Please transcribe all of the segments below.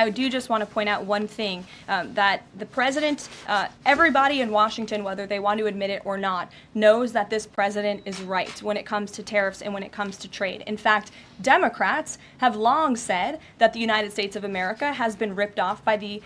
I do just want to point out one thing, that the president, everybody in Washington, whether they want to admit it or not, knows that this president is right when it comes to tariffs and when it comes to trade. In fact, Democrats have long said that the United States of America has been ripped off by the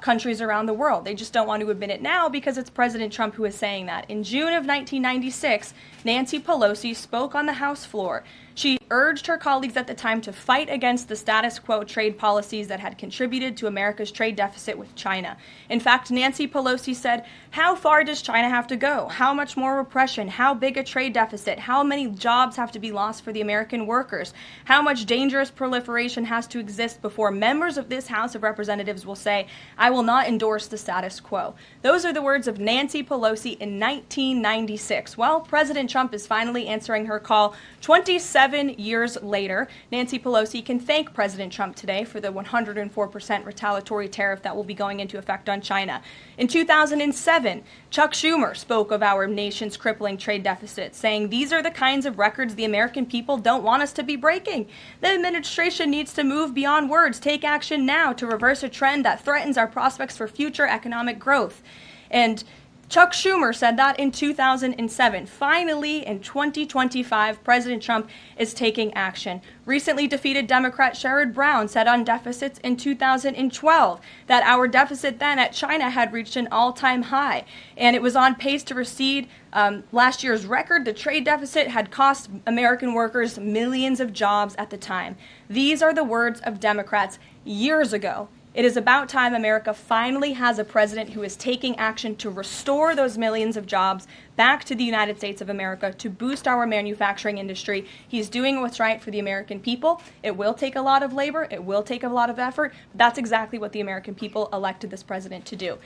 countries around the world. They just don't want to admit it now because it's President Trump who is saying that. In June of 1996, Nancy Pelosi spoke on the House floor. She urged her colleagues at the time to fight against the status quo trade policies that had contributed to America's trade deficit with China. In fact, Nancy Pelosi said, "How far does China have to go? How much more repression? How big a trade deficit? How many jobs have to be lost for the American workers? How much dangerous proliferation has to exist before members of this House of Representatives will say, 'I will not endorse the status quo'?" Those are the words of Nancy Pelosi in 1996. Well, President Trump is finally answering her call 27 years later. Nancy Pelosi can thank President Trump today for the 104% retaliatory tariff that will be going into effect on China. In 2007, Chuck Schumer spoke of our nation's crippling trade deficit, saying these are the kinds of records the American people don't want us to be breaking. The administration needs to move beyond words, take action now to reverse a trend that threatens our prospects for future economic growth. And Chuck Schumer said that in 2007. Finally, in 2025, President Trump is taking action. Recently defeated Democrat Sherrod Brown said on deficits in 2012 that our deficit then at China had reached an all-time high, and it was on pace to recede last year's record. The trade deficit had cost American workers millions of jobs at the time. These are the words of Democrats years ago. It is about time America finally has a president who is taking action to restore those millions of jobs back to the United States of America, to boost our manufacturing industry. He's doing what's right for the American people. It will take a lot of labor. It will take a lot of effort. But that's exactly what the American people elected this president to do.